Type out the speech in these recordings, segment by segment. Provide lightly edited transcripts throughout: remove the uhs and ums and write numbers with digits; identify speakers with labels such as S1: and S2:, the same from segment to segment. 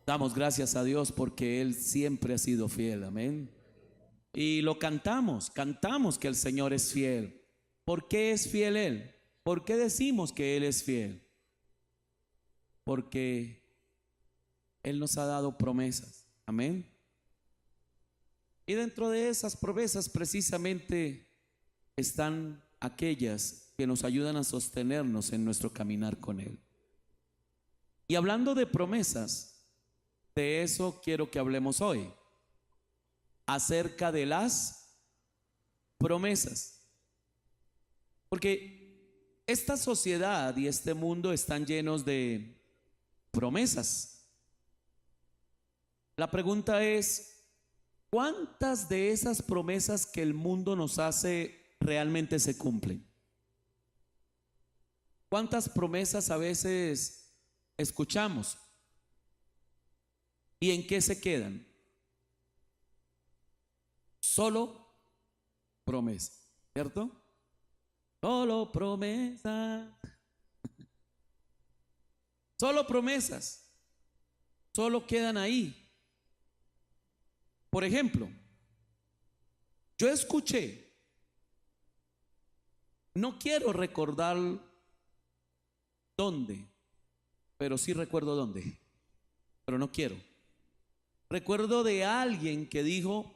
S1: Damos gracias a Dios porque Él siempre ha sido fiel, amén. Y lo cantamos que el Señor es fiel. ¿Por qué es fiel Él? ¿Por qué decimos que Él es fiel? Porque Él nos ha dado promesas, amén. Y dentro de esas promesas precisamente están aquellas que nos ayudan a sostenernos en nuestro caminar con Él. Y hablando de promesas, de eso quiero que hablemos hoy, acerca de las promesas. Porque esta sociedad y este mundo están llenos de promesas. La pregunta es, ¿cuántas de esas promesas que el mundo nos hace realmente se cumplen? ¿Cuántas promesas a veces escuchamos? ¿Y en qué se quedan? Solo promesa, ¿cierto? Solo promesas. Solo promesas. Solo quedan ahí. Por ejemplo, yo escuché, no quiero recordar dónde, pero sí recuerdo dónde, pero no quiero. Recuerdo de alguien que dijo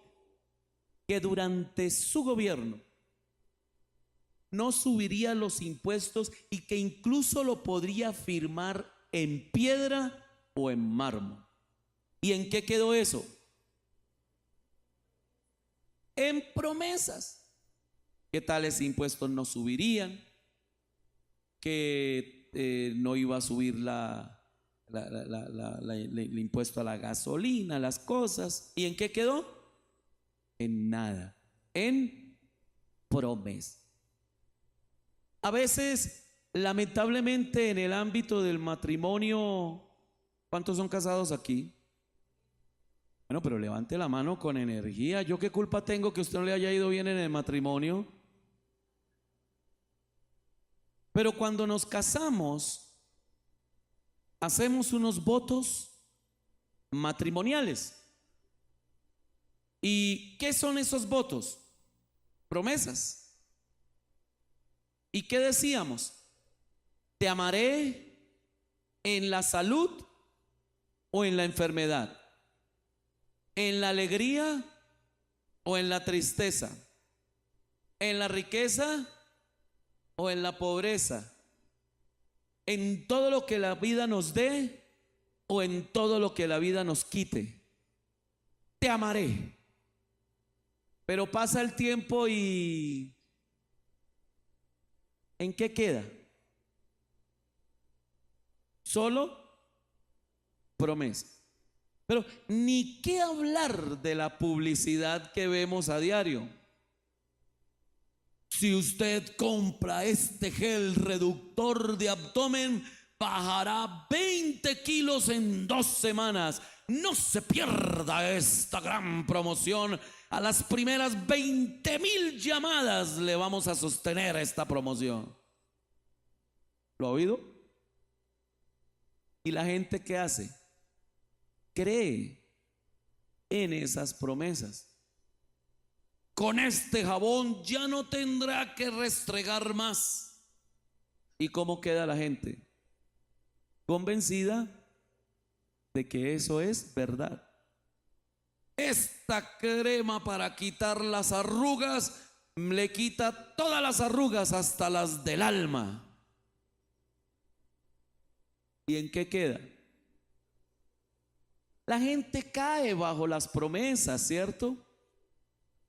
S1: que durante su gobierno no subiría los impuestos y que incluso lo podría firmar en piedra o en mármol. ¿Y en qué quedó eso? En promesas. Que tales impuestos no subirían, que no iba a subir el impuesto a la gasolina, las cosas. ¿Y en qué quedó? En nada, en promesa. A veces, lamentablemente, en el ámbito del matrimonio, ¿cuántos son casados aquí? Bueno, pero levante la mano con energía. ¿Yo qué culpa tengo que usted no le haya ido bien en el matrimonio? Pero cuando nos casamos, hacemos unos votos matrimoniales. ¿Y qué son esos votos? Promesas. ¿Y qué decíamos? Te amaré en la salud o en la enfermedad, en la alegría o en la tristeza, en la riqueza o en la pobreza, en todo lo que la vida nos dé o en todo lo que la vida nos quite. Te amaré. Pero pasa el tiempo y ¿en qué queda? Solo promesa. Pero ni qué hablar de la publicidad que vemos a diario. Si usted compra este gel reductor de abdomen, bajará 20 kilos en 2 semanas. No se pierda esta gran promoción. A las primeras 20,000 llamadas le vamos a sostener esta promoción. ¿Lo ha oído? ¿Y la gente qué hace? Cree en esas promesas. Con este jabón ya no tendrá que restregar más. ¿Y cómo queda la gente? Convencida de que eso es verdad. Esta crema para quitar las arrugas le quita todas las arrugas hasta las del alma. ¿Y en qué queda? La gente cae bajo las promesas, ¿cierto?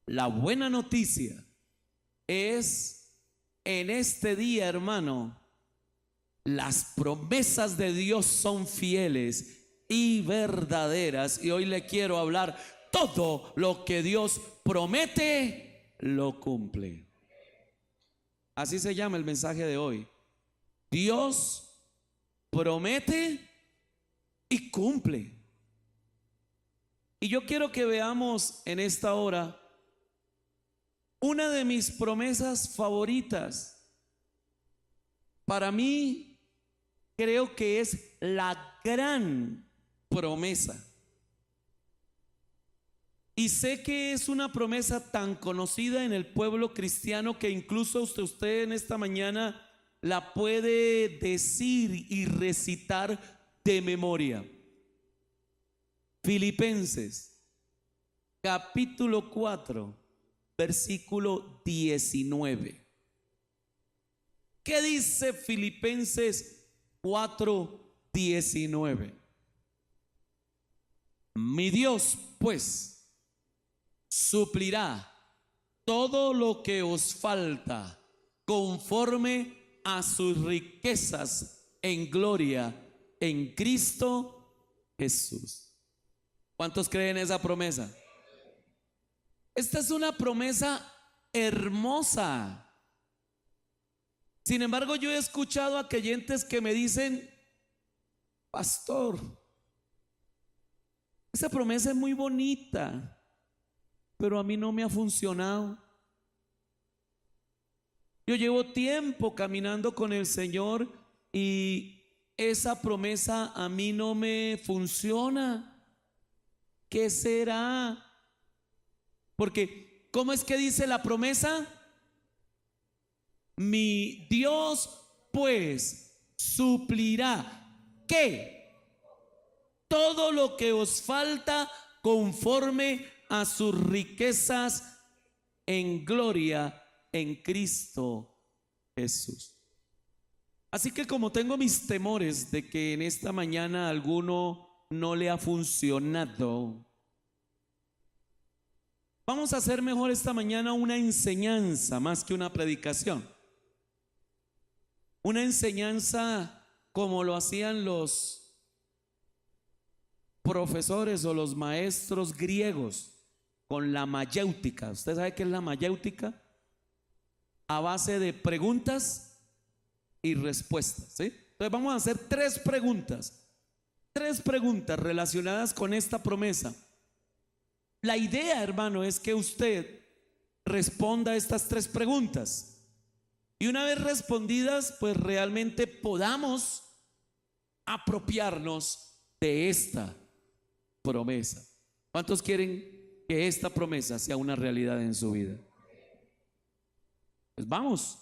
S1: La buena noticia es en este día, hermano, las promesas de Dios son fieles y verdaderas. Y hoy le quiero hablar, todo lo que Dios promete, lo cumple. Así se llama el mensaje de hoy. Dios promete y cumple. Y yo quiero que veamos en esta hora una de mis promesas favoritas. Para mí, creo que es la gran promesa. Y sé que es una promesa tan conocida en el pueblo cristiano que incluso usted en esta mañana la puede decir y recitar de memoria. Filipenses, capítulo 4, versículo 19. ¿Qué dice Filipenses 4:19? Mi Dios, pues, suplirá todo lo que os falta conforme a sus riquezas en gloria en Cristo Jesús. ¿Cuántos creen esa promesa? Esta es una promesa hermosa. Sin embargo, yo he escuchado a creyentes que me dicen: pastor, esa promesa es muy bonita, pero a mí no me ha funcionado. Yo llevo tiempo caminando con el Señor y esa promesa a mí no me funciona. ¿Qué será? Porque, ¿cómo es que dice la promesa? Mi Dios pues suplirá ¿qué? Todo lo que os falta conforme a sus riquezas en gloria en Cristo Jesús. Así que como tengo mis temores de que en esta mañana a alguno no le ha funcionado, vamos a hacer mejor esta mañana una enseñanza más que una predicación. Una enseñanza como lo hacían los profesores o los maestros griegos con la mayéutica. ¿Usted sabe qué es la mayéutica? A base de preguntas y respuestas, ¿sí? Entonces vamos a hacer tres preguntas relacionadas con esta promesa. La idea, hermano, es que usted responda a estas tres preguntas. Y una vez respondidas, pues realmente podamos apropiarnos de esta promesa. ¿Cuántos quieren que esta promesa sea una realidad en su vida? Pues vamos.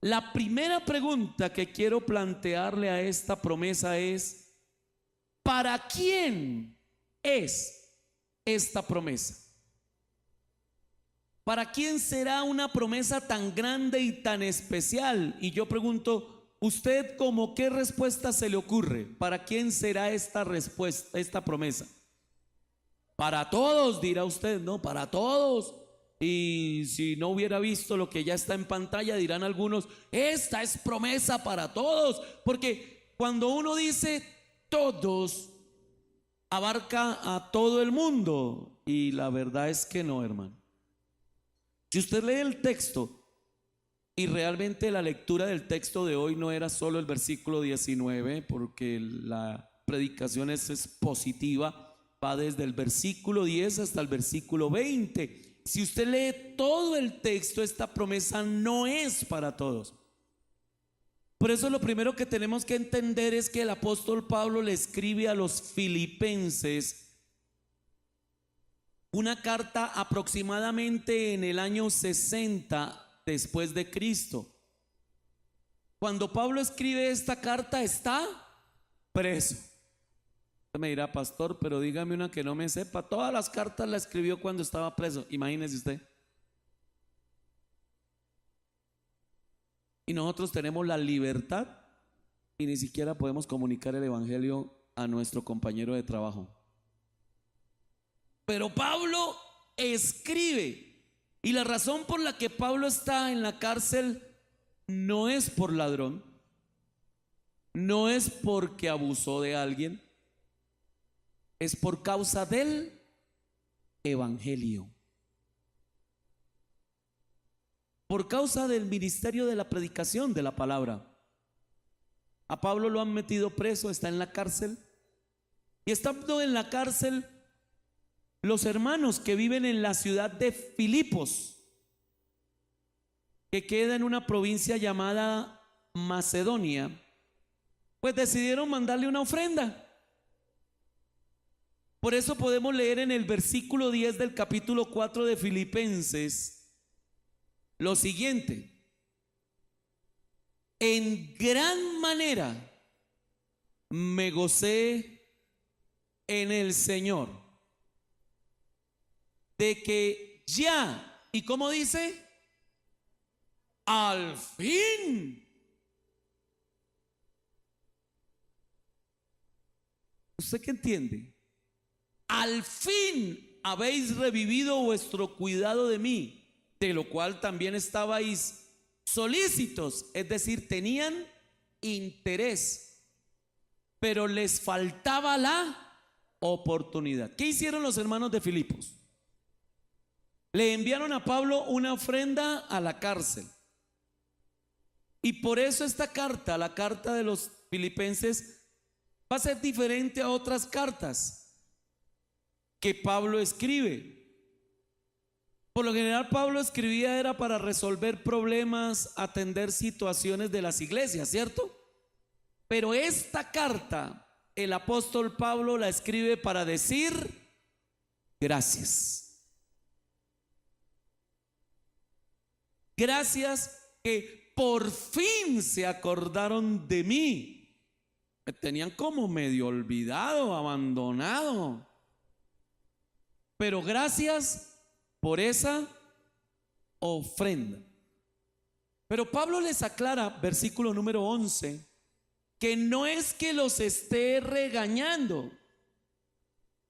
S1: La primera pregunta que quiero plantearle a esta promesa es: ¿para quién es esta promesa? ¿Para quién será una promesa tan grande y tan especial? Y yo pregunto, ¿usted como qué respuesta se le ocurre? ¿Para quién será esta respuesta, esta promesa? Para todos, dirá usted, ¿no? Para todos. Y si no hubiera visto lo que ya está en pantalla, dirán algunos: esta es promesa para todos. Porque cuando uno dice todos, abarca a todo el mundo. Y la verdad es que no, hermano. Si usted lee el texto, y realmente la lectura del texto de hoy no era solo el versículo 19, porque la predicación es expositiva, va desde el versículo 10 hasta el versículo 20. Si usted lee todo el texto, esta promesa no es para todos. Por eso lo primero que tenemos que entender es que el apóstol Pablo le escribe a los filipenses una carta aproximadamente en el año 60 después de Cristo. Cuando Pablo escribe esta carta está preso. Usted me dirá: pastor, pero dígame una que no me sepa. Todas las cartas las escribió cuando estaba preso, imagínese usted. Y nosotros tenemos la libertad y ni siquiera podemos comunicar el evangelio a nuestro compañero de trabajo. Pero Pablo escribe, y la razón por la que Pablo está en la cárcel no es por ladrón, no es porque abusó de alguien, es por causa del evangelio, por causa del ministerio de la predicación de la palabra. A Pablo lo han metido preso, está en la cárcel, y estando en la cárcel, los hermanos que viven en la ciudad de Filipos, que queda en una provincia llamada Macedonia, pues decidieron mandarle una ofrenda. Por eso podemos leer en el versículo 10 del capítulo 4 de Filipenses lo siguiente: en gran manera me gocé en el Señor, de que ya, ¿y cómo dice? Al fin. ¿Usted qué entiende? Al fin habéis revivido vuestro cuidado de mí, de lo cual también estabais solícitos, es decir, tenían interés, pero les faltaba la oportunidad. ¿Qué hicieron los hermanos de Filipos? Le enviaron a Pablo una ofrenda a la cárcel. Y por eso esta carta, la carta de los filipenses, va a ser diferente a otras cartas que Pablo escribe. Por lo general Pablo escribía era para resolver problemas, atender situaciones de las iglesias, ¿cierto? Pero esta carta el apóstol Pablo la escribe para decir gracias. Gracias que por fin se acordaron de mí. Me tenían como medio olvidado, abandonado. Pero gracias por esa ofrenda. Pero Pablo les aclara, versículo número 11, que no es que los esté regañando,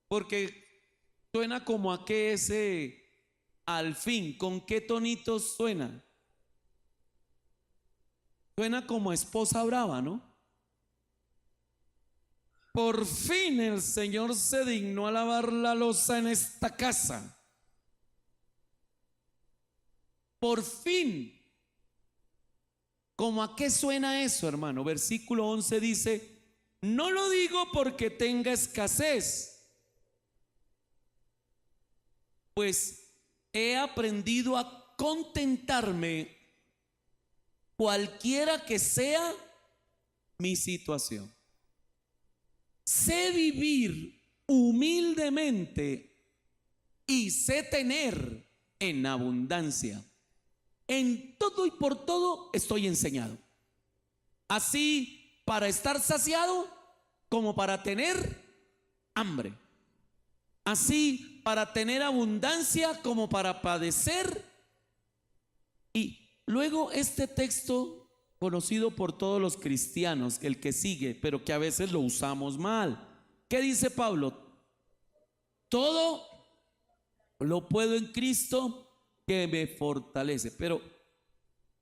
S1: porque suena como a que ese al fin, ¿con qué tonito suena? Suena como esposa brava, ¿no? Por fin el Señor se dignó a lavar la loza en esta casa. Por fin. ¿Cómo a qué suena eso, hermano? Versículo 11 dice: no lo digo porque tenga escasez, pues he aprendido a contentarme cualquiera que sea mi situación. Sé vivir humildemente y sé tener en abundancia. En todo y por todo estoy enseñado, así para estar saciado como para tener hambre, así para tener abundancia como para padecer. Y luego este texto conocido por todos los cristianos, el que sigue, pero que a veces lo usamos mal. ¿Qué dice Pablo? Todo lo puedo en Cristo que me fortalece. Pero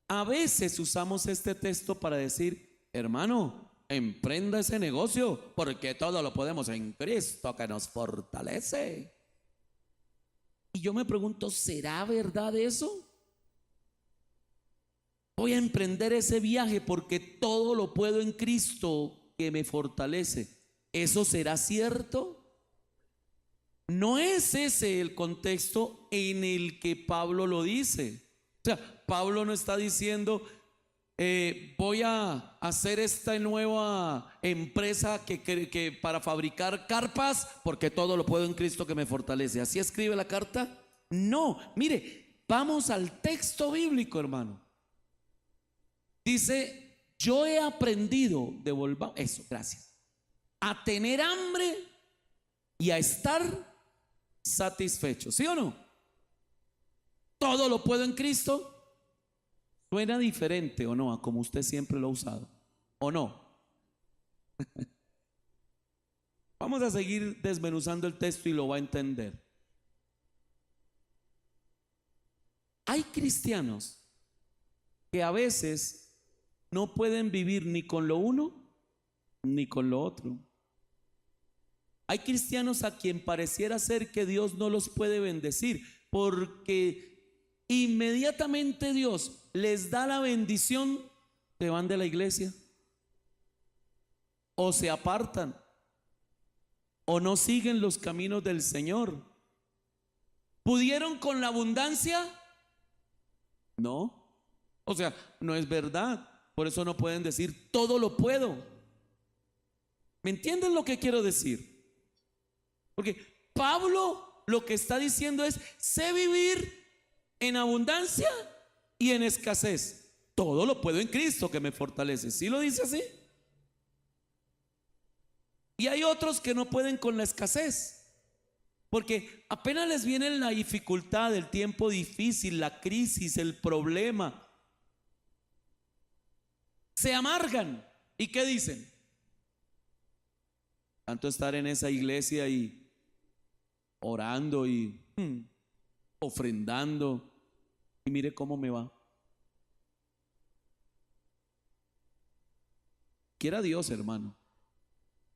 S1: a veces usamos este texto para decir: hermano, emprenda ese negocio, porque todo lo podemos en Cristo que nos fortalece. Y yo me pregunto, ¿será verdad eso? Voy a emprender ese viaje porque todo lo puedo en Cristo que me fortalece. ¿Eso será cierto? No es ese el contexto en el que Pablo lo dice. O sea, Pablo no está diciendo: voy a hacer esta nueva empresa que para fabricar carpas porque todo lo puedo en Cristo que me fortalece. ¿Así escribe la carta? No, mire, vamos al texto bíblico, hermano. Dice: yo he aprendido, eso, gracias, a tener hambre y a estar satisfecho. ¿Sí o no? Todo lo puedo en Cristo. ¿Suena diferente o no a como usted siempre lo ha usado? ¿O no? Vamos a seguir desmenuzando el texto y lo va a entender. Hay cristianos que a veces no pueden vivir ni con lo uno ni con lo otro. Hay cristianos a quien pareciera ser que Dios no los puede bendecir, porque inmediatamente Dios les da la bendición, se van de la iglesia, o se apartan, o no siguen los caminos del Señor. ¿Pudieron con la abundancia? No. O sea, no es verdad. Por eso no pueden decir todo lo puedo. ¿Me entienden lo que quiero decir? Porque Pablo lo que está diciendo es: sé vivir en abundancia y en escasez. Todo lo puedo en Cristo que me fortalece. ¿Sí lo dice así? Y hay otros que no pueden con la escasez, porque apenas les viene la dificultad, el tiempo difícil, la crisis, el problema, se amargan. ¿Y qué dicen? Tanto estar en esa iglesia y orando y ofrendando, y mire cómo me va. Quiera Dios, hermano,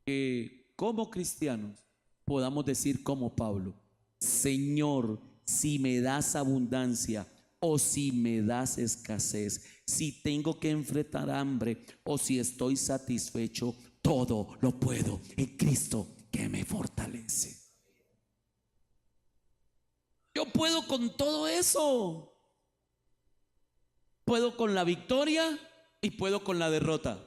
S1: que como cristianos podamos decir como Pablo: Señor, si me das abundancia o si me das escasez, si tengo que enfrentar hambre o si estoy satisfecho, todo lo puedo en Cristo que me fortalece. Yo puedo con todo eso. Puedo con la victoria y puedo con la derrota.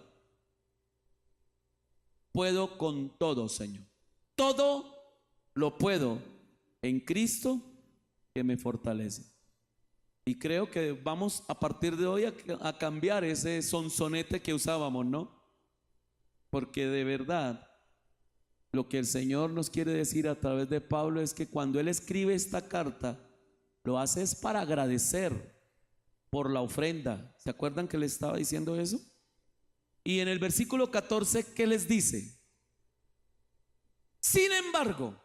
S1: Puedo con todo, Señor. Todo lo puedo en Cristo que me fortalece. Y creo que vamos a partir de hoy a cambiar ese sonsonete que usábamos, ¿no? Porque de verdad lo que el Señor nos quiere decir a través de Pablo es que cuando Él escribe esta carta, lo hace es para agradecer por la ofrenda. ¿Se acuerdan que le estaba diciendo eso? Y en el versículo 14, ¿qué les dice? Sin embargo,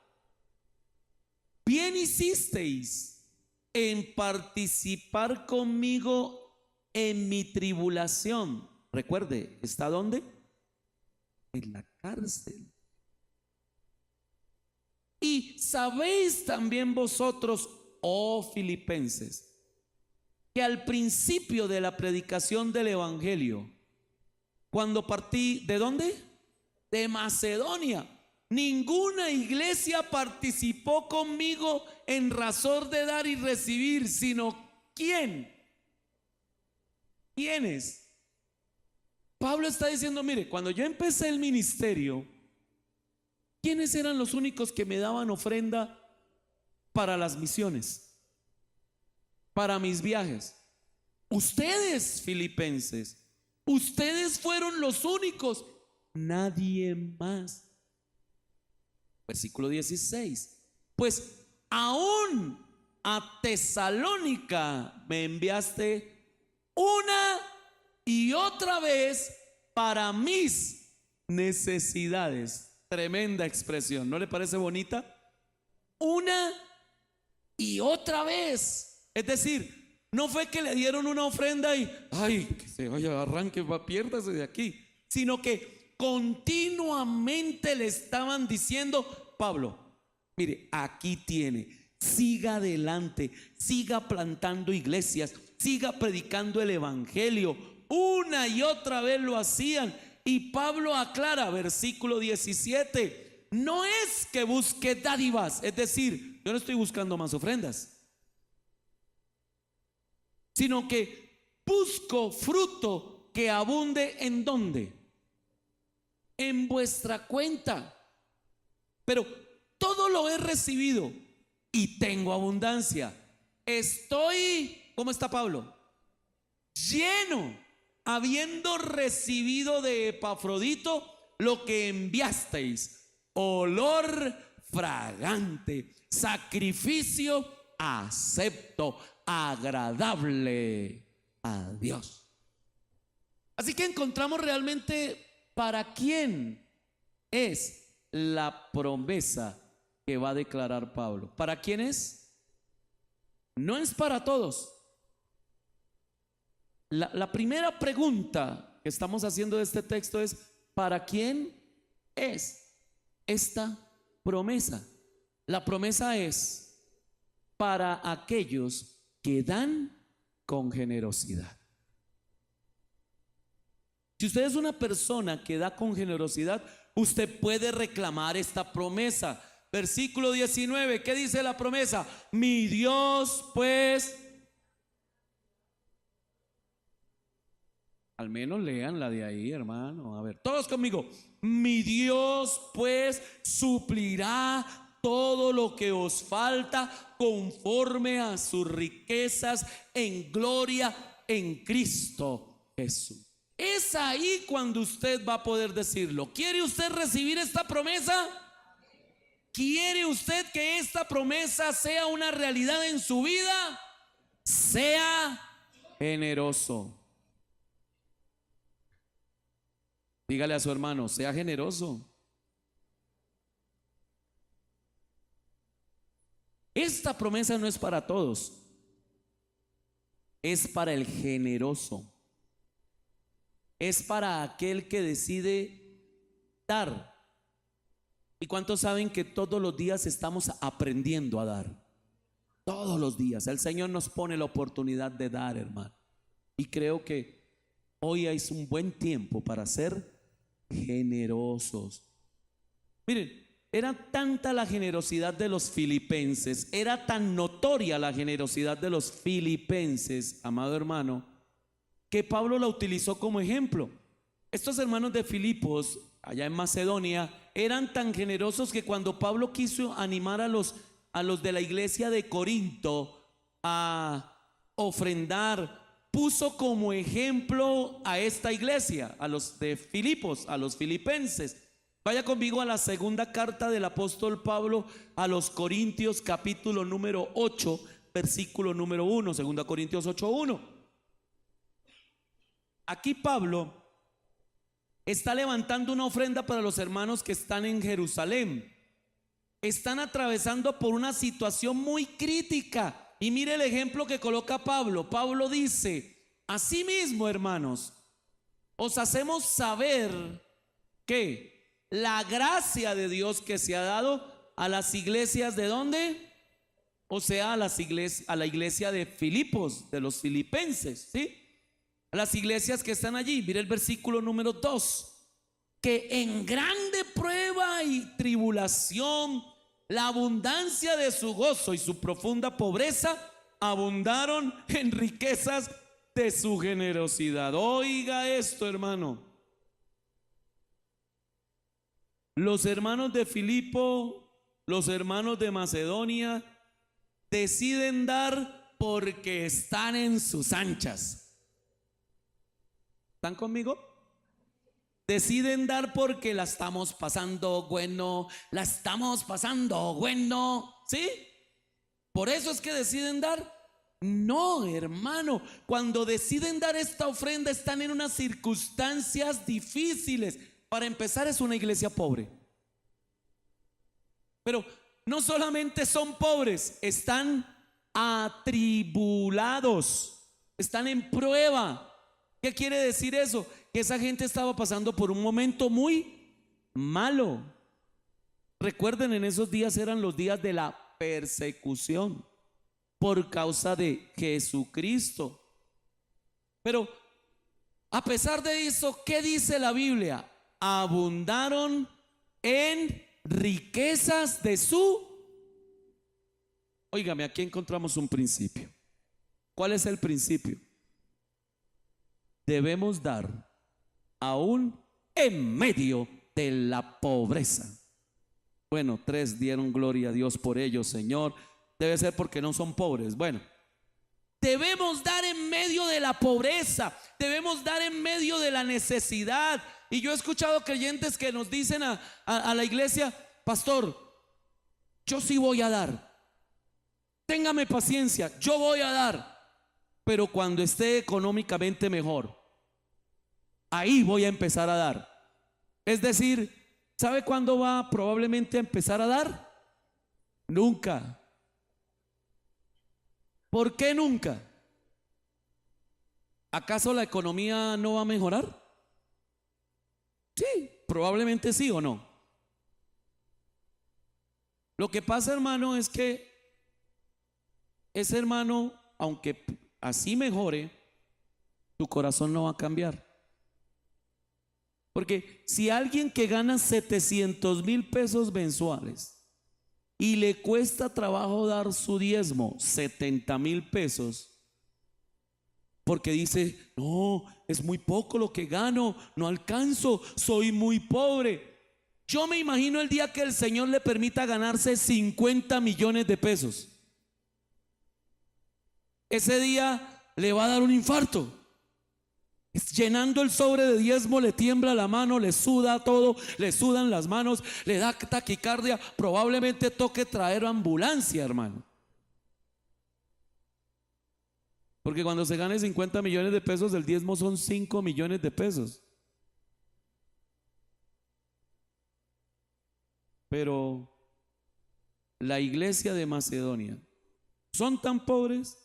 S1: bien hicisteis en participar conmigo en mi tribulación. Recuerde, ¿está dónde? En la cárcel. Y sabéis también vosotros, oh filipenses, que al principio de la predicación del evangelio, cuando partí, ¿de dónde? De Macedonia, ninguna iglesia participó conmigo en razón de dar y recibir, sino ¿quién? ¿Quiénes? Pablo está diciendo: mire, cuando yo empecé el ministerio, ¿quiénes eran los únicos que me daban ofrenda para las misiones, para mis viajes? Ustedes, filipenses. Ustedes fueron los únicos, nadie más. Versículo 16. Pues aún a Tesalónica me enviaste una y otra vez para mis necesidades. Tremenda expresión, ¿no le parece bonita? Una y otra vez. Es decir, no fue que le dieron una ofrenda y ay, que se vaya, arranque, piérdase de aquí, sino que continuamente le estaban diciendo: Pablo, mire, aquí tiene, siga adelante, siga plantando iglesias, siga predicando el evangelio. Una y otra vez lo hacían. Y Pablo aclara, versículo 17: no es que busque dádivas, es decir, yo no estoy buscando más ofrendas, sino que busco fruto que abunde. ¿En dónde? En vuestra cuenta. Pero todo lo he recibido y tengo abundancia. Estoy, ¿cómo está Pablo? Lleno, habiendo recibido de Epafrodito lo que enviasteis, olor fragante, sacrificio acepto, agradable a Dios. Así que encontramos realmente para quién es la promesa que va a declarar Pablo. ¿Para quién es? No es para todos. La primera pregunta que estamos haciendo de este texto es: ¿para quién es esta promesa? La promesa es para aquellos que dan con generosidad. Si usted es una persona que da con generosidad, usted puede reclamar esta promesa. Versículo 19, ¿qué dice la promesa? Mi Dios, pues, al menos lean la de ahí, hermano. A ver, todos conmigo. Mi Dios, pues, suplirá todo lo que os falta conforme a sus riquezas en gloria en Cristo Jesús. Es ahí cuando usted va a poder decirlo. ¿Quiere usted recibir esta promesa? ¿Quiere usted que esta promesa sea una realidad en su vida? Sea generoso. Dígale a su hermano, sea generoso. Esta promesa no es para todos, es para el generoso. Es para aquel que decide dar. ¿Y cuántos saben que todos los días estamos aprendiendo a dar? Todos los días el Señor nos pone la oportunidad de dar, hermano. Y creo que hoy es un buen tiempo para ser generosos. Miren, era tanta la generosidad de los filipenses, era tan notoria la generosidad de los filipenses, amado hermano, que Pablo la utilizó como ejemplo. Estos hermanos de Filipos, allá en Macedonia, eran tan generosos que cuando Pablo quiso animar a los de la iglesia de Corinto a ofrendar, puso como ejemplo a esta iglesia, a los de Filipos, a los filipenses. Vaya conmigo a la segunda carta del apóstol Pablo a los Corintios, capítulo número 8, versículo número 1, 2 Corintios 8:1. Aquí Pablo está levantando una ofrenda para los hermanos que están en Jerusalén. Están atravesando por una situación muy crítica. Y mire el ejemplo que coloca Pablo. Pablo dice: asimismo, hermanos, os hacemos saber que la gracia de Dios que se ha dado a las iglesias, ¿de dónde? O sea, a la iglesia de Filipos, de los filipenses, ¿sí? A las iglesias que están allí. Mire el versículo número 2. Que en grande prueba y tribulación, la abundancia de su gozo y su profunda pobreza abundaron en riquezas de su generosidad. Oiga esto, hermano. Los hermanos de Filipo, los hermanos de Macedonia deciden dar porque están en sus anchas. ¿Están conmigo? Deciden dar porque la estamos pasando bueno, la estamos pasando bueno, ¿sí? Por eso es que deciden dar. No, hermano, cuando deciden dar esta ofrenda están en unas circunstancias difíciles. Para empezar, es una iglesia pobre. Pero no solamente son pobres, están atribulados, están en prueba. ¿Qué quiere decir eso? Que esa gente estaba pasando por un momento muy malo. Recuerden, en esos días eran los días de la persecución por causa de Jesucristo. Pero a pesar de eso, ¿qué dice la Biblia? Abundaron en riquezas de su... Óigame, aquí encontramos un principio. ¿Cuál es el principio? Debemos dar aún en medio de la pobreza. Bueno, 3 dieron gloria a Dios por ello, Señor. Debe ser porque no son pobres. Bueno, debemos dar en medio de la pobreza, debemos dar en medio de la necesidad. Y yo he escuchado creyentes que nos dicen a la iglesia: pastor, yo sí voy a dar, téngame paciencia, yo voy a dar, pero cuando esté económicamente mejor, ahí voy a empezar a dar. Es decir, ¿sabe cuándo va probablemente a empezar a dar? Nunca. ¿Por qué nunca? ¿Acaso la economía no va a mejorar? Sí, probablemente sí o no. Lo que pasa, hermano, es que ese hermano, aunque así mejore, tu corazón no va a cambiar. Porque si alguien que gana 700,000 pesos mensuales y le cuesta trabajo dar su diezmo, 70,000 pesos, porque dice: no, es muy poco lo que gano, no alcanzo, soy muy pobre. Yo me imagino el día que el Señor le permita ganarse 50 millones de pesos. Ese día le va a dar un infarto. Llenando el sobre de diezmo le tiembla la mano, le suda todo, le sudan las manos, le da taquicardia, probablemente toque traer ambulancia, hermano. Porque cuando se gane 50 millones de pesos, el diezmo son 5 millones de pesos. Pero la iglesia de Macedonia son tan pobres,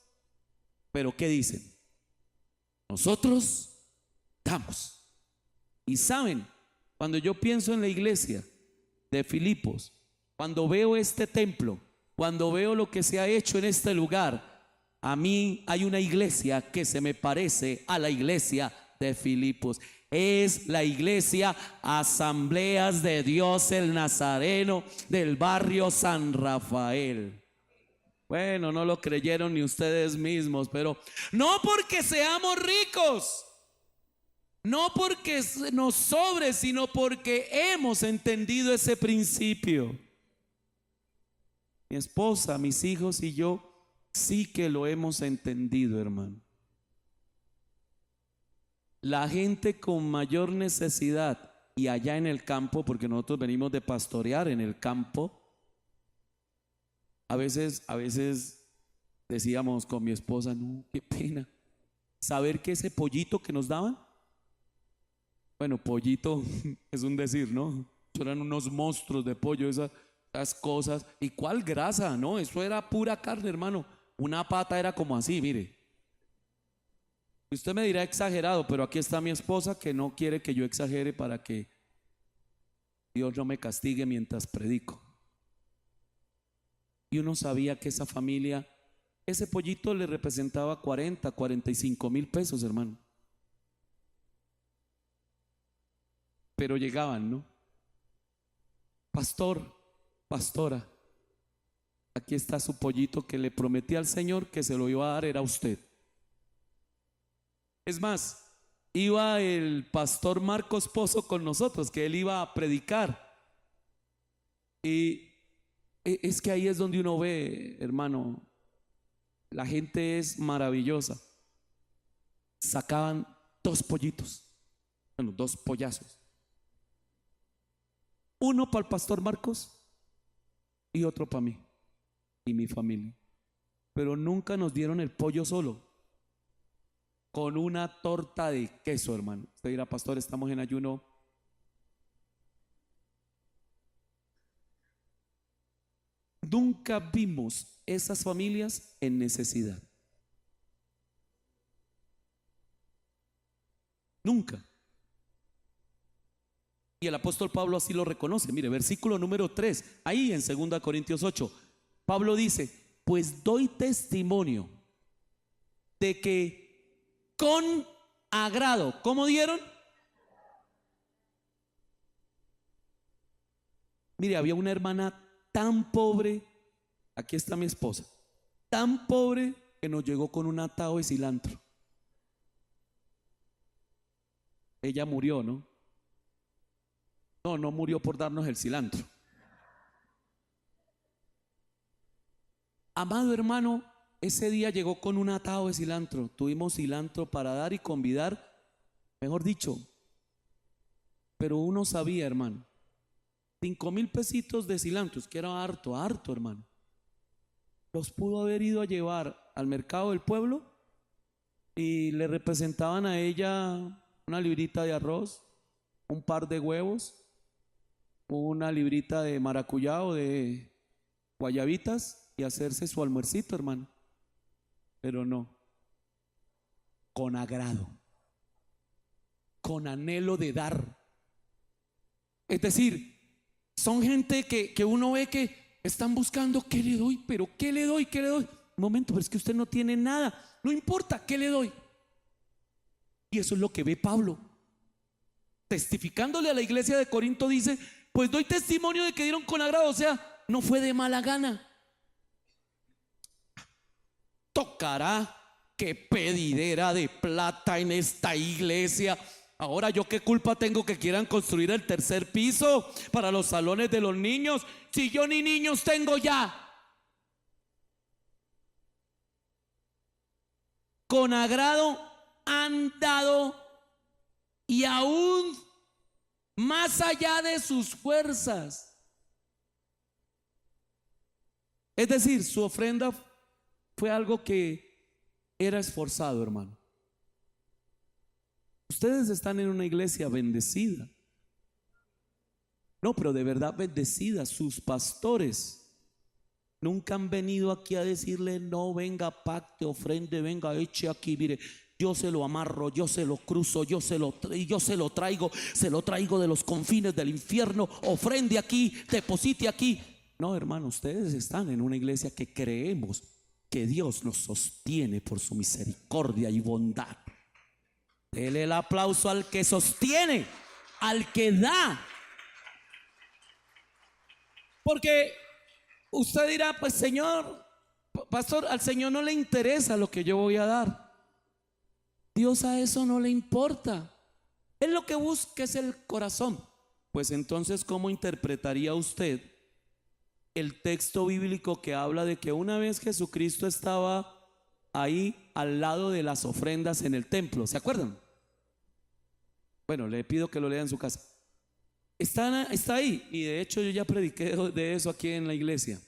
S1: pero ¿qué dicen? Nosotros damos. Y saben, cuando yo pienso en la iglesia de Filipos, cuando veo este templo, cuando veo lo que se ha hecho en este lugar, a mí hay una iglesia que se me parece a la iglesia de Filipos. Es la iglesia Asambleas de Dios el Nazareno del barrio San Rafael. Bueno, no lo creyeron ni ustedes mismos, pero no porque seamos ricos, no porque nos sobre, sino porque hemos entendido ese principio. Mi esposa, mis hijos y yo sí que lo hemos entendido, hermano. La gente con mayor necesidad, y allá en el campo, porque nosotros venimos de pastorear en el campo, a veces decíamos con mi esposa, no, qué pena saber que ese pollito que nos daban, bueno, pollito es un decir, ¿no? Eran unos monstruos de pollo, esas cosas. ¿Y cuál grasa? No, eso era pura carne, hermano. Una pata era como así, mire. Usted me dirá exagerado, pero aquí está mi esposa que no quiere que yo exagere para que Dios no me castigue mientras predico. Y uno sabía que esa familia, ese pollito le representaba 45 mil pesos, hermano. Pero llegaban, ¿no? Pastor, pastora, aquí está su pollito que le prometí al Señor que se lo iba a dar, era usted. Es más, iba el pastor Marcos Pozo con nosotros, que él iba a predicar. Y es que ahí es donde uno ve, hermano, la gente es maravillosa. Sacaban 2 pollitos, bueno, 2 pollazos. Uno para el pastor Marcos y otro para mí y mi familia. Pero nunca nos dieron el pollo solo, con una torta de queso, hermano. Usted dirá, pastor, estamos en ayuno. Nunca vimos esas familias en necesidad. Nunca. Y el apóstol Pablo así lo reconoce. Mire, versículo número 3, ahí en 2 Corintios 8, Pablo dice, pues doy testimonio de que con agrado, ¿cómo dieron? Mire, había una hermana tan pobre, aquí está mi esposa, tan pobre que nos llegó con un atado de cilantro. Ella murió, ¿no? No murió por darnos el cilantro. Amado hermano, ese día llegó con un atado de cilantro. Tuvimos cilantro para dar y convidar, mejor dicho. Pero uno sabía, hermano, 5,000 pesitos de cilantros, que era harto, hermano. Los pudo haber ido a llevar al mercado del pueblo y le representaban a ella una librita de arroz, un par de huevos, una librita de maracuyá o de guayabitas y hacerse su almuercito, hermano. Pero no, con agrado, con anhelo de dar. Es decir, son gente que uno ve que están buscando ¿qué le doy? Pero ¿qué le doy? ¿Qué le doy? Un momento, pero es que usted no tiene nada. No importa, ¿qué le doy? Y eso es lo que ve Pablo. Testificándole a la iglesia de Corinto dice, pues doy testimonio de que dieron con agrado, o sea, no fue de mala gana. Tocará que pedidera de plata en esta iglesia. Ahora, ¿yo qué culpa tengo que quieran construir el tercer piso para los salones de los niños si yo ni niños tengo ya? Con agrado han dado y aún más allá de sus fuerzas. Es decir, su ofrenda fue algo que era esforzado, hermano. Ustedes están en una iglesia bendecida. No, pero de verdad bendecida. Sus pastores nunca han venido aquí a decirle: no, venga, pacte, ofrende, venga, eche aquí, mire, yo se lo amarro, yo se lo cruzo, yo se lo traigo de los confines del infierno, ofrende aquí, deposite aquí. No, hermano, ustedes están en una iglesia que creemos que Dios nos sostiene por su misericordia y bondad. Dele el aplauso al que sostiene, al que da. Porque usted dirá: pues Señor, pastor, al Señor no le interesa lo que yo voy a dar. Dios a eso no le importa. Él lo que busca es el corazón. Pues entonces, ¿cómo interpretaría usted el texto bíblico que habla de que una vez Jesucristo estaba ahí al lado de las ofrendas en el templo? ¿Se acuerdan? Bueno, le pido que lo lea en su casa. Está ahí, y de hecho yo ya prediqué de eso aquí en la iglesia.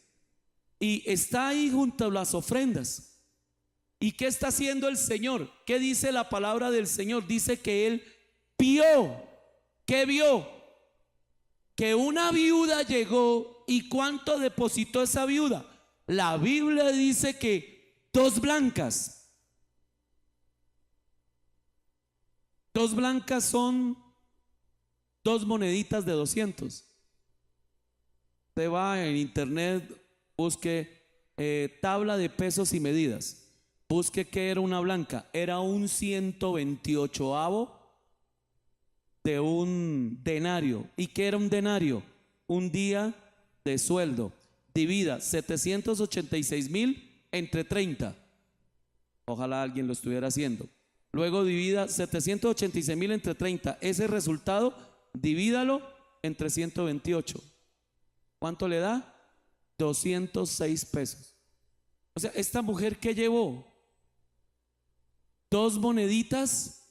S1: Y está ahí junto a las ofrendas. ¿Y qué está haciendo el Señor? ¿Qué dice la palabra del Señor? Dice que Él vio. ¿Qué vio? Que una viuda llegó. ¿Y cuánto depositó esa viuda? La Biblia dice que 2 blancas. 2 blancas son 2 moneditas de 200. Usted va en internet, busque tabla de pesos y medidas. Busque qué era una blanca. Era un 128avo de un denario. ¿Y qué era un denario? Un día de sueldo. Divida 786,000 entre 30. Ojalá alguien lo estuviera haciendo. Luego divida 786,000 entre 30. Ese resultado, divídalo entre 128. ¿Cuánto le da? 206 pesos. O sea, esta mujer que llevó 2 moneditas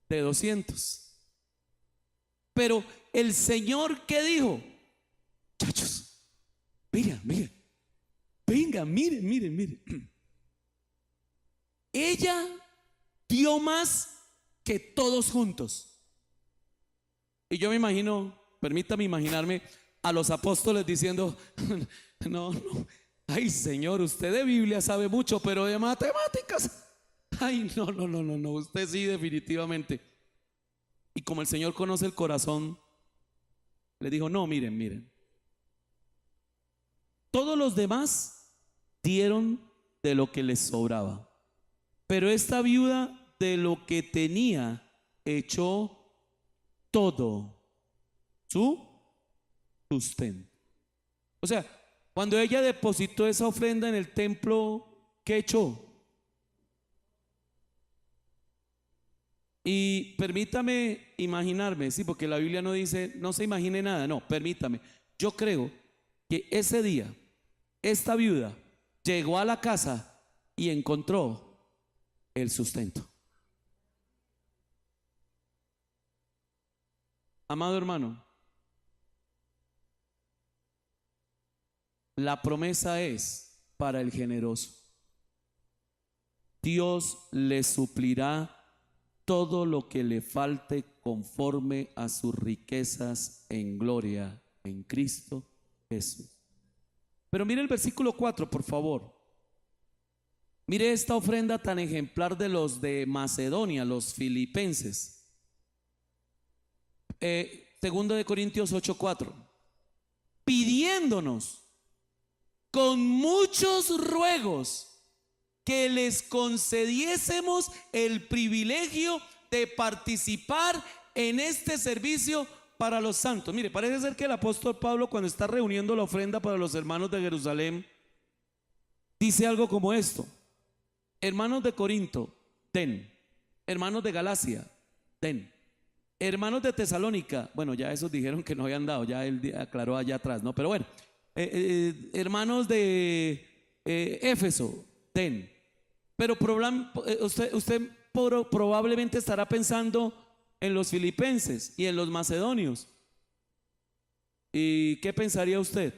S1: de 200. Pero el Señor, ¿qué dijo? Muchachos, mira, venga, miren. Ella dio más que todos juntos. Y yo me imagino, permítame imaginarme a los apóstoles diciendo: no, ay Señor, usted de Biblia sabe mucho, pero de matemáticas, ay, no, usted sí, definitivamente. Y como el Señor conoce el corazón, le dijo: no, miren, todos los demás dieron de lo que les sobraba, pero esta viuda de lo que tenía echó todo su sustento. O sea, cuando ella depositó esa ofrenda en el templo, ¿qué echó? Y permítame imaginarme, sí, porque la Biblia no dice no se imagine nada, no, permítame. Yo creo que ese día esta viuda llegó a la casa y encontró el sustento. Amado hermano, la promesa es para el generoso. Dios le suplirá todo lo que le falte conforme a sus riquezas en gloria en Cristo Jesús. Pero mire el versículo 4, por favor. Mire esta ofrenda tan ejemplar de los de Macedonia, los filipenses. Segundo de Corintios 8:4. Pidiéndonos con muchos ruegos que les concediésemos el privilegio de participar en este servicio para los santos. Mire, parece ser que el apóstol Pablo, cuando está reuniendo la ofrenda para los hermanos de Jerusalén, dice algo como esto: hermanos de Corinto, den; hermanos de Galacia, den; Hermanos de Tesalónica, bueno, ya esos dijeron que no habían dado, ya él aclaró allá atrás, ¿no? Pero bueno, hermanos de Éfeso, den. Pero usted probablemente estará pensando en los filipenses y en los macedonios. ¿Y qué pensaría usted?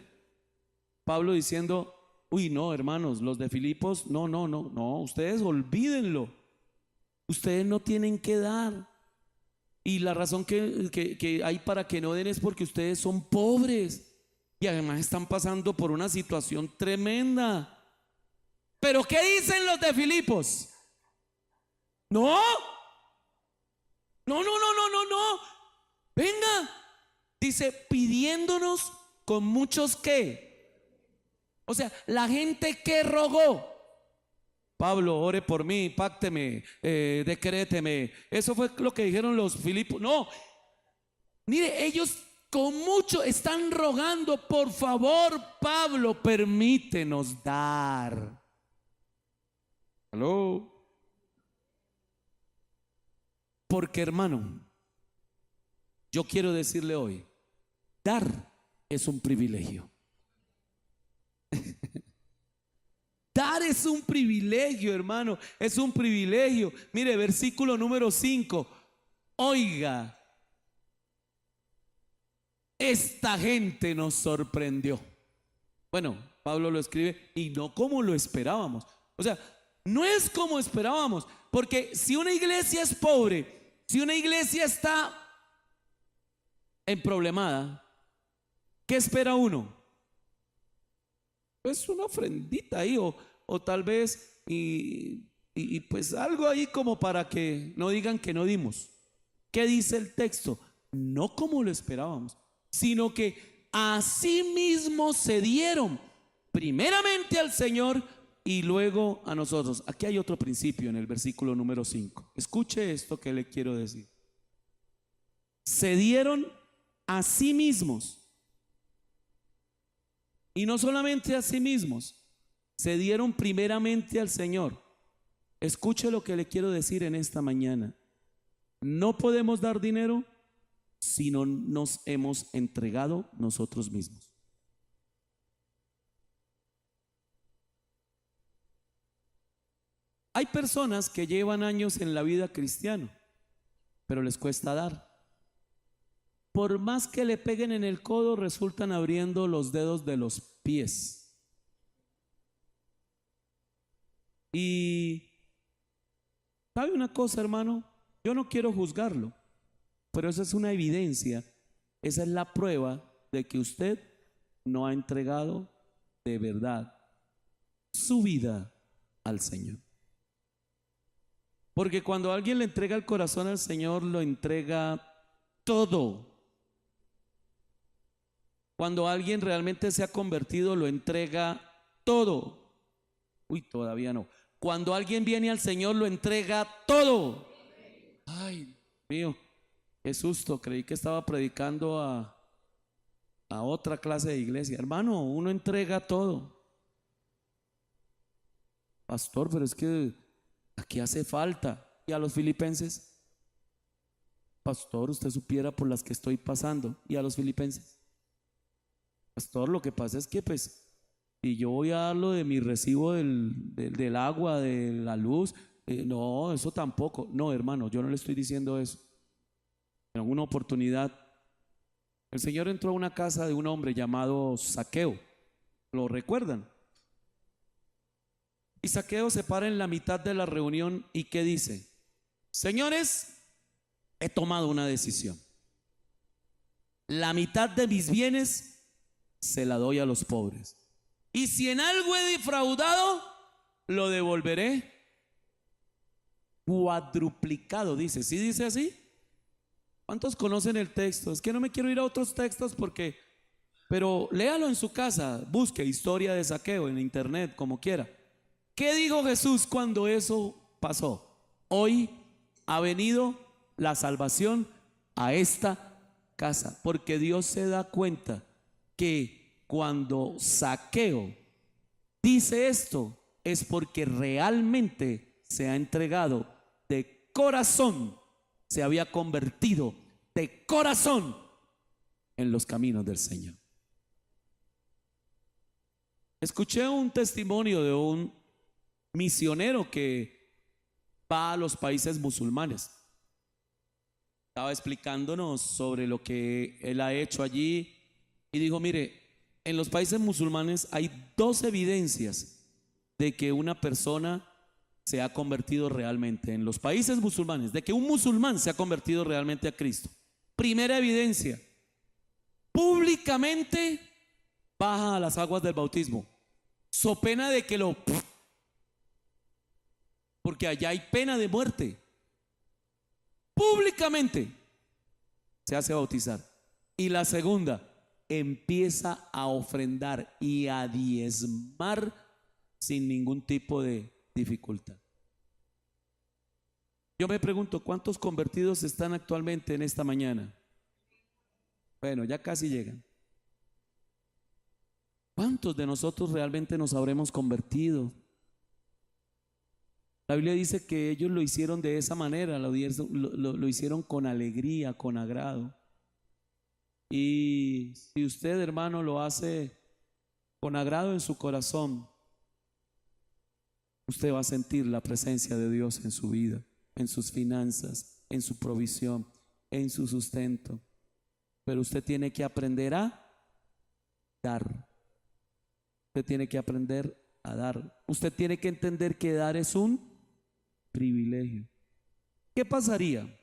S1: Pablo diciendo, uy, no, hermanos, los de Filipos, no, ustedes olvídenlo. Ustedes no tienen que dar. Y la razón que hay para que no den es porque ustedes son pobres y además están pasando por una situación tremenda. Pero ¿qué dicen los de Filipos? No, no. Venga, dice, pidiéndonos con muchos qué. O sea, la gente que rogó. Pablo, ore por mí, pácteme, decréteme. Eso fue lo que dijeron los Filipos. No, mire, ellos con mucho están rogando, por favor, Pablo, permítenos dar. ¿Aló? Porque, hermano, yo quiero decirle hoy, dar es un privilegio. Dar es un privilegio, hermano, es un privilegio. Mire, versículo número 5. Oiga, esta gente nos sorprendió. Bueno, Pablo lo escribe y no como lo esperábamos. O sea, no es como esperábamos, porque si una iglesia es pobre, si una iglesia está emproblemada, ¿qué espera uno? Pues una ofrendita ahí o tal vez y pues algo ahí como para que no digan que no dimos. ¿Qué dice el texto? No como lo esperábamos, sino que así mismo se dieron primeramente al Señor y luego a nosotros. Aquí hay otro principio en el versículo número 5. Escuche esto que le quiero decir. Se dieron a sí mismos. Y no solamente a sí mismos, se dieron primeramente al Señor. Escuche lo que le quiero decir en esta mañana. No podemos dar dinero si no nos hemos entregado nosotros mismos. Hay personas que llevan años en la vida cristiana, pero les cuesta dar. Por más que le peguen en el codo, resultan abriendo los dedos de los pies. Y ¿sabe una cosa, hermano? Yo no quiero juzgarlo, pero esa es una evidencia, esa es la prueba de que usted no ha entregado de verdad su vida al Señor. Porque cuando alguien le entrega el corazón al Señor, lo entrega todo. Cuando alguien realmente se ha convertido, lo entrega todo. Uy, todavía no. Cuando alguien viene al Señor, lo entrega todo. Ay, mío, qué susto. Creí que estaba predicando a otra clase de iglesia. Hermano, uno entrega todo. Pastor, pero es que aquí hace falta. ¿Y a los filipenses? Pastor, usted supiera por las que estoy pasando. ¿Y a los filipenses? Pastor, lo que pasa es que pues, y yo voy a dar lo de mi recibo del agua, de la luz, no, eso tampoco. No, hermano, yo no le estoy diciendo eso. En alguna oportunidad, el Señor entró a una casa de un hombre llamado Zaqueo. ¿Lo recuerdan? Y Zaqueo se para en la mitad de la reunión y ¿qué dice? Señores, he tomado una decisión. La mitad de mis bienes se la doy a los pobres. Y si en algo he defraudado, lo devolveré cuadruplicado, dice. ¿Sí dice así? ¿Cuántos conocen el texto? Es que no me quiero ir a otros textos pero léalo en su casa, busque historia de Zaqueo en internet, como quiera. ¿Qué dijo Jesús cuando eso pasó? Hoy ha venido la salvación a esta casa, porque Dios se da cuenta que cuando Zaqueo dice esto es porque realmente se ha entregado de corazón, se había convertido de corazón en los caminos del Señor. Escuché un testimonio de un misionero que va a los países musulmanes. Estaba explicándonos sobre lo que él ha hecho allí y dijo, mire, en los países musulmanes hay dos evidencias de que una persona se ha convertido realmente. En los países musulmanes, de que un musulmán se ha convertido realmente a Cristo. Primera evidencia, públicamente baja a las aguas del bautismo, so pena de que porque allá hay pena de muerte. Públicamente se hace bautizar. Y la segunda, empieza a ofrendar y a diezmar sin ningún tipo de dificultad. Yo me pregunto, ¿cuántos convertidos están actualmente en esta mañana? Bueno, ya casi llegan. ¿Cuántos de nosotros realmente nos habremos convertido? La Biblia dice que ellos lo hicieron de esa manera, lo hicieron con alegría, con agrado. Y si usted, hermano, lo hace con agrado en su corazón, usted va a sentir la presencia de Dios en su vida, en sus finanzas, en su provisión, en su sustento. Pero usted tiene que aprender a dar. Usted tiene que aprender a dar. Usted tiene que entender que dar es un privilegio. ¿Qué pasaría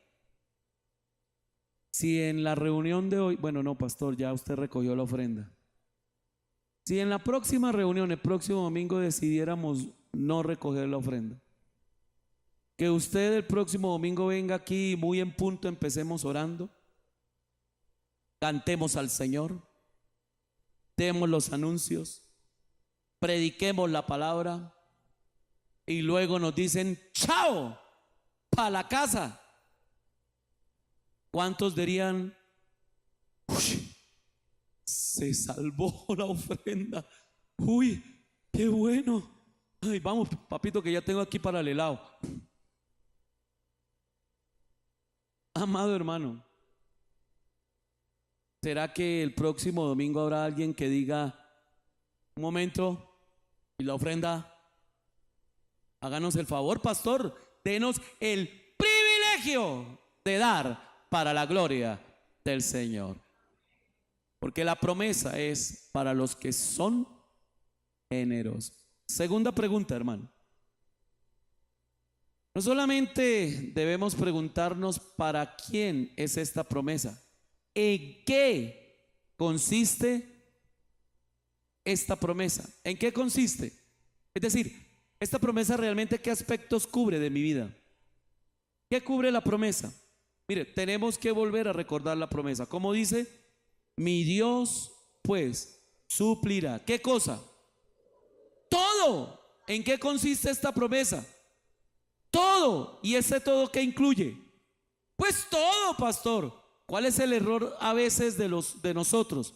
S1: si en la reunión de hoy, bueno, no, pastor, ya usted recogió la ofrenda. Si en la próxima reunión, el próximo domingo, decidiéramos no recoger la ofrenda, que usted el próximo domingo venga aquí y muy en punto empecemos orando, cantemos al Señor, demos los anuncios, prediquemos la palabra y luego nos dicen chao para la casa. ¿Cuántos dirían uy, se salvó la ofrenda? Uy, qué bueno. Ay, vamos, papito, que ya tengo aquí para el helado. Amado hermano, ¿será que el próximo domingo habrá alguien que diga, un momento, y la ofrenda? Háganos el favor, pastor, denos el privilegio de dar para la gloria del Señor. Porque la promesa es para los que son generosos. Segunda pregunta, hermano. No solamente debemos preguntarnos para quién es esta promesa, ¿en qué consiste esta promesa? ¿En qué consiste? Es decir, esta promesa realmente ¿qué aspectos cubre de mi vida? ¿Qué cubre la promesa? Mire, tenemos que volver a recordar la promesa. ¿Cómo dice? Mi Dios pues suplirá. ¿Qué cosa? Todo. ¿En qué consiste esta promesa? Todo. ¿Y ese todo qué incluye? Pues todo, pastor. ¿Cuál es el error a veces de nosotros?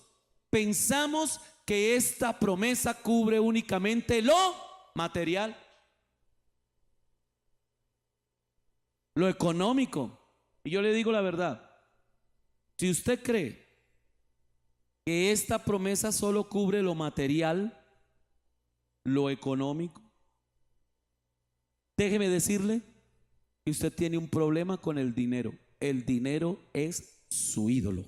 S1: Pensamos que esta promesa cubre únicamente lo material, lo económico. Y yo le digo la verdad, si usted cree que esta promesa solo cubre lo material, lo económico, déjeme decirle que usted tiene un problema con el dinero. El dinero es su ídolo.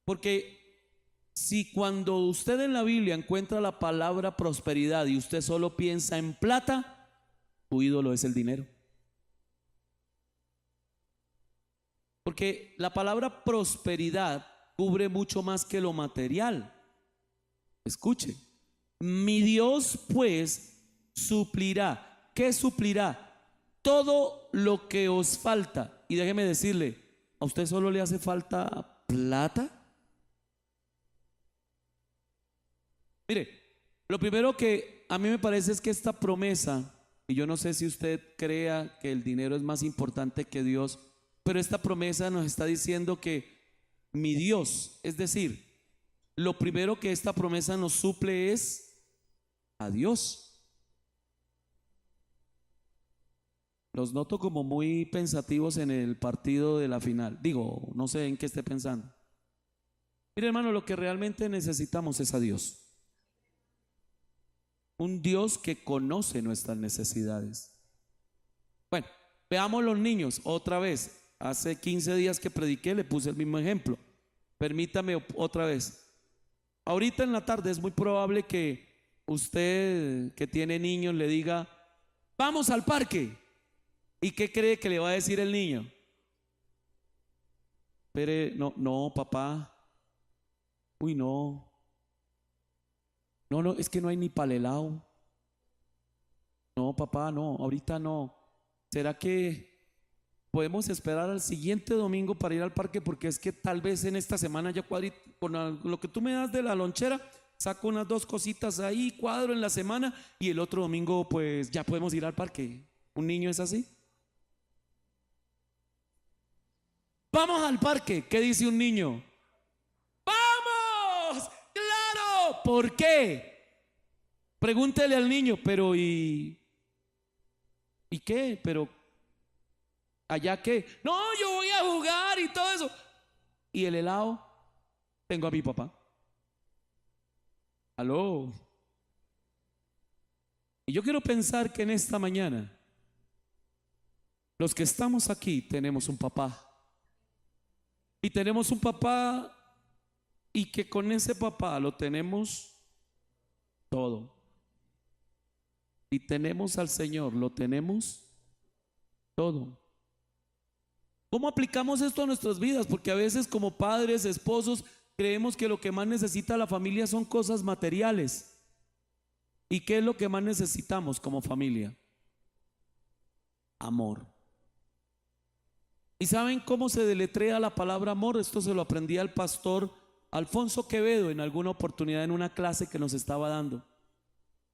S1: Porque si cuando usted en la Biblia encuentra la palabra prosperidad y usted solo piensa en plata, tu ídolo es el dinero. Porque la palabra prosperidad cubre mucho más que lo material. Escuche, mi Dios pues suplirá. ¿Qué suplirá? Todo lo que os falta. Y déjeme decirle, ¿a usted solo le hace falta plata? Mire, lo primero que a mí me parece es que esta promesa, y yo no sé si usted crea que el dinero es más importante que Dios, pero esta promesa nos está diciendo que mi Dios, es decir, lo primero que esta promesa nos suple es a Dios. Los noto como muy pensativos en el partido de la final. Digo, no sé en qué esté pensando. Mire, hermano, lo que realmente necesitamos es a Dios. Un Dios que conoce nuestras necesidades. Bueno, veamos los niños otra vez. Hace 15 días que prediqué le puse el mismo ejemplo. Permítame otra vez. Ahorita en la tarde es muy probable que usted que tiene niños le diga, vamos al parque. ¿Y qué cree que le va a decir el niño? Pero no, papá. Uy, no. No, es que no hay ni palelao. No, papá, no, ahorita no. ¿Será que podemos esperar al siguiente domingo para ir al parque? Porque es que tal vez en esta semana ya con lo que tú me das de la lonchera, saco unas 2 cositas ahí, cuadro en la semana y el otro domingo pues ya podemos ir al parque. ¿Un niño es así? Vamos al parque. ¿Qué dice un niño? ¡Vamos! ¡Claro! ¿Por qué? Pregúntele al niño, pero ¿y qué? Pero ¿allá qué? No, yo voy a jugar y todo eso. ¿Y el helado? Tengo a mi papá. Aló. Y yo quiero pensar que en esta mañana, los que estamos aquí tenemos un papá. Y tenemos un papá y que con ese papá lo tenemos todo. Y tenemos al Señor, lo tenemos todo. ¿Cómo aplicamos esto a nuestras vidas? Porque a veces como padres, esposos, creemos que lo que más necesita la familia son cosas materiales. ¿Y qué es lo que más necesitamos como familia? Amor. ¿Y saben cómo se deletrea la palabra amor? Esto se lo aprendí al pastor Alfonso Quevedo en alguna oportunidad en una clase que nos estaba dando.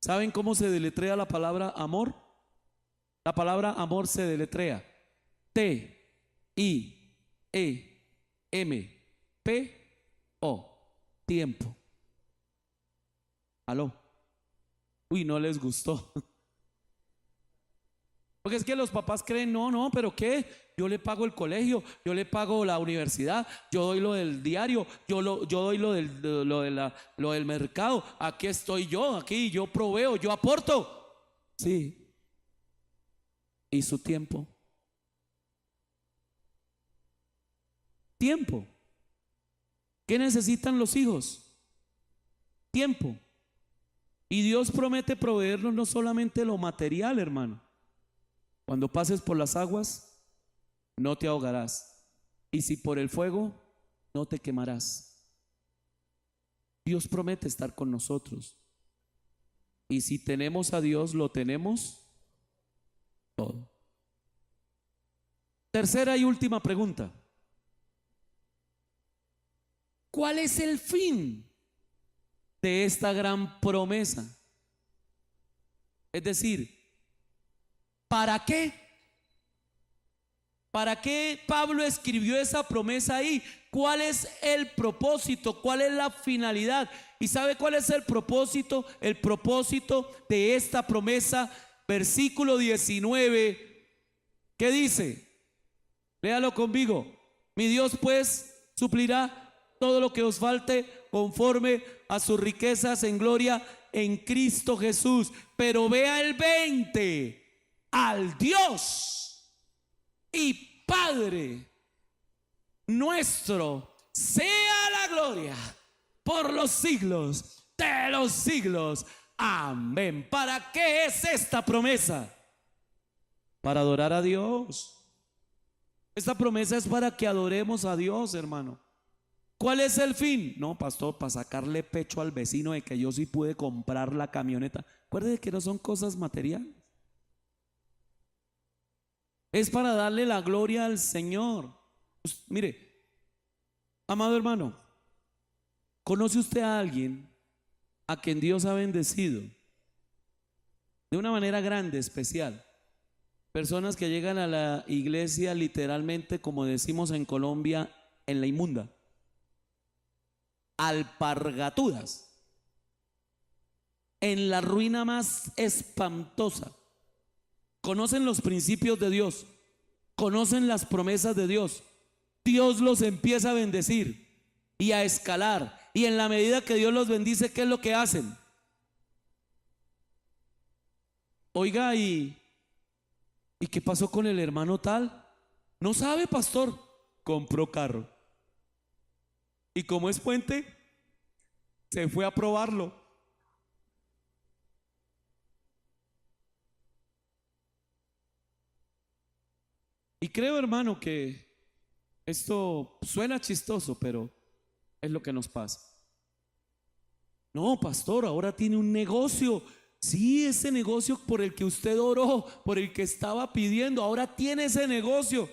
S1: ¿Saben cómo se deletrea la palabra amor? La palabra amor se deletrea T-I-E-M-P-O. Tiempo. Aló. Uy, no les gustó. Porque es que los papás creen, no, pero ¿qué? Yo le pago el colegio, yo le pago la universidad, yo doy lo del diario, yo doy lo del mercado, aquí estoy yo, aquí yo proveo, yo aporto. Sí. ¿Y su tiempo? Tiempo. ¿Qué necesitan los hijos? Tiempo. Y Dios promete proveernos no solamente lo material, hermano. Cuando pases por las aguas, no te ahogarás. Y si por el fuego, no te quemarás. Dios promete estar con nosotros. Y si tenemos a Dios, lo tenemos todo. Tercera y última pregunta. ¿Cuál es el fin de esta gran promesa? Es decir, ¿para qué? ¿Para qué Pablo escribió esa promesa ahí? ¿Cuál es el propósito? ¿Cuál es la finalidad? ¿Y sabe cuál es el propósito? El propósito de esta promesa, versículo 19, ¿qué dice? Léalo conmigo. Mi Dios pues suplirá todo lo que os falte conforme a sus riquezas en gloria en Cristo Jesús. Pero vea el 20. Al Dios y Padre nuestro sea la gloria por los siglos de los siglos. Amén. ¿Para qué es esta promesa? Para adorar a Dios. Esta promesa es para que adoremos a Dios, hermano. ¿Cuál es el fin? No, pastor, para sacarle pecho al vecino de que yo sí pude comprar la camioneta. Acuérdate que no son cosas materiales. Es para darle la gloria al Señor. Pues, mire, amado hermano, ¿conoce usted a alguien a quien Dios ha bendecido de una manera grande, especial? Personas que llegan a la iglesia literalmente, como decimos en Colombia, en la inmunda, alpargatudas, en la ruina más espantosa. conocen los principios de Dios, conocen las promesas de Dios, Dios los empieza a bendecir y a escalar. Y en la medida que Dios los bendice, ¿qué es lo que hacen? Oiga, ¿y qué pasó con el hermano tal? No sabe, pastor. Compró carro. Y como es puente, se fue a probarlo. Y creo, hermano, que esto suena chistoso, pero es lo que nos pasa. No, pastor, ahora tiene un negocio. Sí, ese negocio por el que usted oró, por el que estaba pidiendo, ahora tiene ese negocio,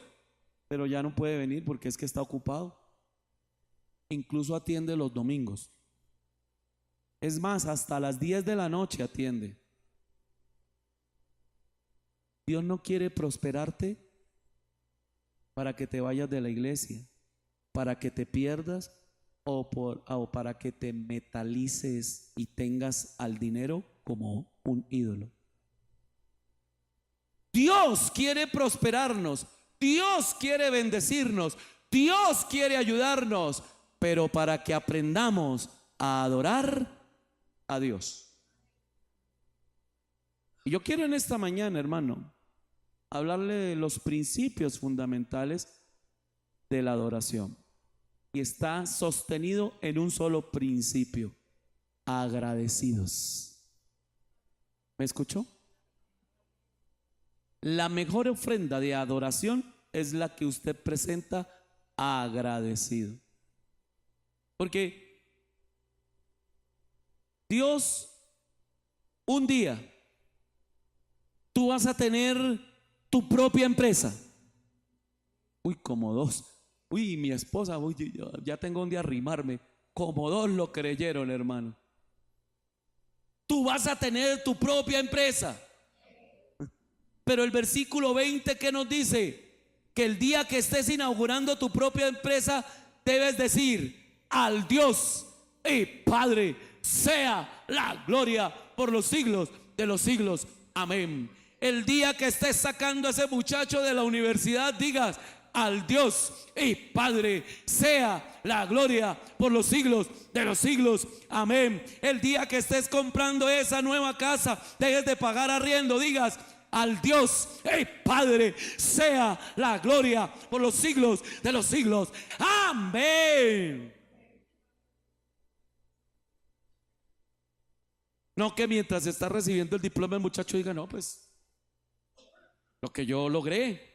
S1: pero ya no puede venir porque es que está ocupado. Incluso atiende los domingos. Es más, hasta las 10 de la noche atiende. Dios no quiere prosperarte para que te vayas de la iglesia, para que te pierdas o para que te metalices y tengas al dinero como un ídolo. Dios quiere prosperarnos, Dios quiere bendecirnos, Dios quiere ayudarnos, pero para que aprendamos a adorar a Dios. Y yo quiero en esta mañana, hermano, hablarle de los principios fundamentales de la adoración. Y está sostenido en un solo principio: agradecidos. ¿Me escuchó? La mejor ofrenda de adoración es la que usted presenta agradecido. Porque Dios, un día, tú vas a tener tu propia empresa. Uy, como dos. Uy, mi esposa, uy, ya tengo donde arrimarme. Como dos lo creyeron, hermano. Tú vas a tener tu propia empresa. Pero el versículo 20, ¿qué nos dice? Que el día que estés inaugurando tu propia empresa, debes decir: al Dios y Padre sea la gloria por los siglos de los siglos. Amén. El día que estés sacando a ese muchacho de la universidad, digas: al Dios y Padre sea la gloria por los siglos de los siglos. Amén. El día que estés comprando esa nueva casa, dejes de pagar arriendo, digas: al Dios y Padre sea la gloria por los siglos de los siglos. Amén. No que mientras está recibiendo el diploma el muchacho diga: no, pues lo que yo logré,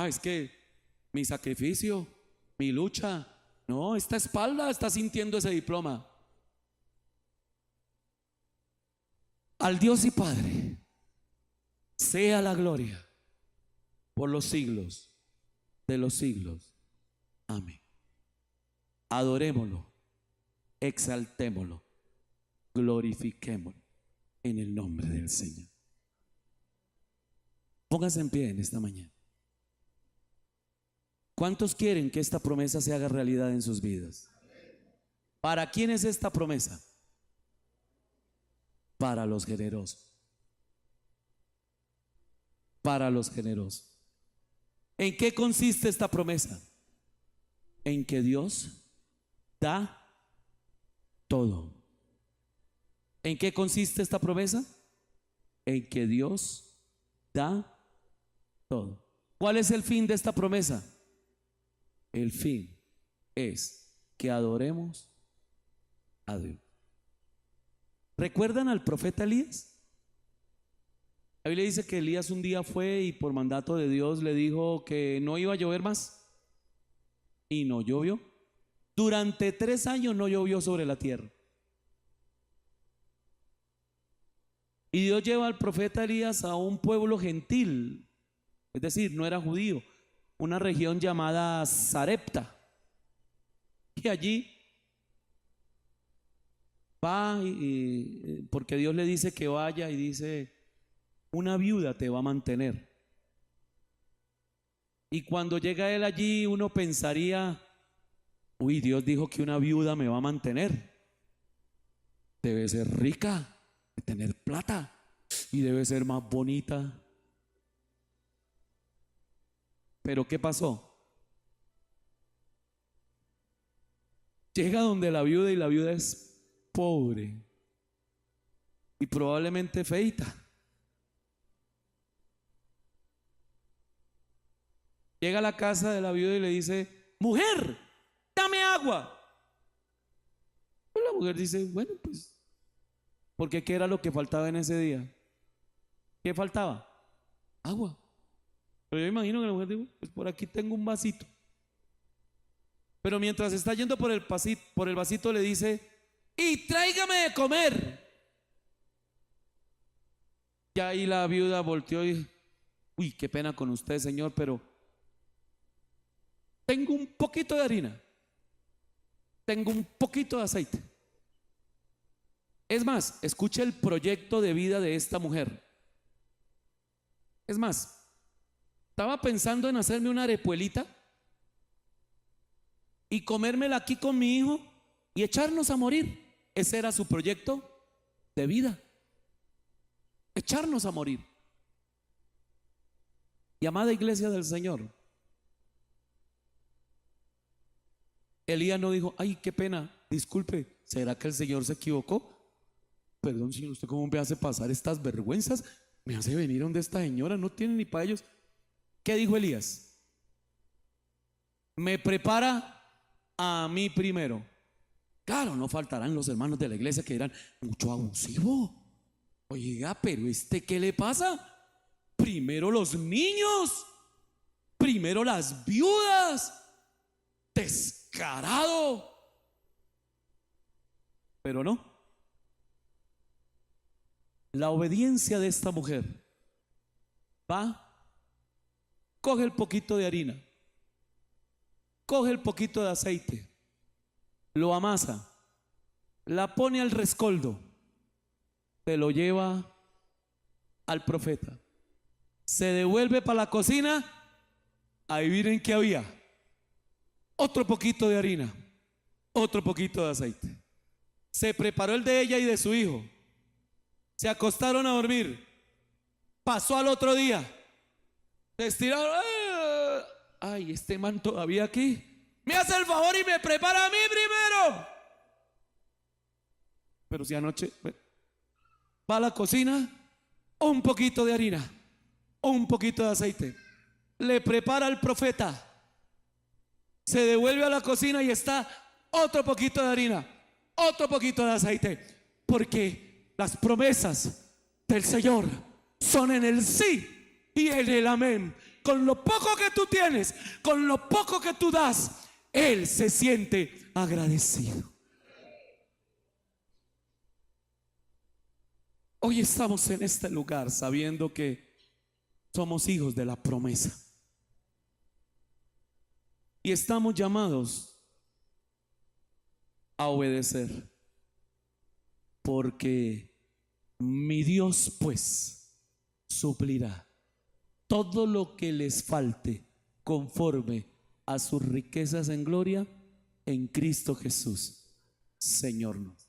S1: es que mi sacrificio, mi lucha. No, esta espalda está sintiendo ese diploma. Al Dios y Padre sea la gloria por los siglos de los siglos. Amén. Adorémoslo, exaltémoslo, glorifiquémoslo en el nombre del Señor. Póngase en pie en esta mañana. ¿Cuántos quieren que esta promesa se haga realidad en sus vidas? ¿Para quién es esta promesa? Para los generosos. Para los generosos. ¿En qué consiste esta promesa? En que Dios da todo. ¿En qué consiste esta promesa? En que Dios da todo. ¿Cuál es el fin de esta promesa? El fin es que adoremos a Dios. ¿Recuerdan al profeta Elías? La Biblia dice que Elías un día fue y por mandato de Dios le dijo que no iba a llover más. Y no llovió. Durante 3 años no llovió sobre la tierra. Y Dios lleva al profeta Elías a un pueblo gentil, es decir, no era judío, una región llamada Sarepta. Y allí va porque Dios le dice que vaya y dice: una viuda te va a mantener. Y cuando llega él allí, uno pensaría: uy, Dios dijo que una viuda me va a mantener. Debe ser rica, de tener plata, y debe ser más bonita Pero ¿qué pasó? Llega donde la viuda y la viuda es pobre y probablemente feita. Llega a la casa de la viuda y le dice: mujer, dame agua. Pues la mujer dice: bueno, pues, porque ¿qué era lo que faltaba en ese día? ¿Qué faltaba? Agua. Pero yo imagino que la mujer dijo: pues por aquí tengo un vasito. Pero mientras está yendo por el vasito le dice: y tráigame de comer. Y ahí la viuda volteó y dijo: uy, qué pena con usted, señor, pero tengo un poquito de harina, tengo un poquito de aceite. Es más, escuche el proyecto de vida de esta mujer. Es más, estaba pensando en hacerme una arepuelita y comérmela aquí con mi hijo y echarnos a morir. Ese era su proyecto de vida, echarnos a morir. Y amada iglesia del Señor, Elías no dijo: ay, qué pena, disculpe, ¿será que el Señor se equivocó? Perdón, Señor, ¿usted cómo me hace pasar estas vergüenzas? Me hace venir donde esta señora, no tiene ni para ellos. ¿Qué dijo Elías? Me prepara a mí primero. Claro, no faltarán los hermanos de la iglesia que dirán: mucho abusivo. Oiga, pero ¿qué le pasa? Primero los niños, primero las viudas. Descarado. Pero no. La obediencia de esta mujer va, coge el poquito de harina, coge el poquito de aceite, lo amasa, la pone al rescoldo, se lo lleva al profeta, se devuelve para la cocina. Ahí miren que había otro poquito de harina, otro poquito de aceite. Se preparó el de ella y de su hijo, se acostaron a dormir. Pasó al otro día, se estiraron. Ay, este man todavía aquí, me hace el favor y me prepara a mí primero. Pero si anoche va a la cocina, un poquito de harina, un poquito de aceite, le prepara al profeta, se devuelve a la cocina y está otro poquito de harina, otro poquito de aceite, porque las promesas del Señor son en el sí y en el amén. Con lo poco que tú tienes, con lo poco que tú das, Él se siente agradecido. Hoy estamos en este lugar sabiendo que somos hijos de la promesa y estamos llamados a obedecer, porque mi Dios pues suplirá todo lo que les falte conforme a sus riquezas en gloria en Cristo Jesús, Señor nuestro.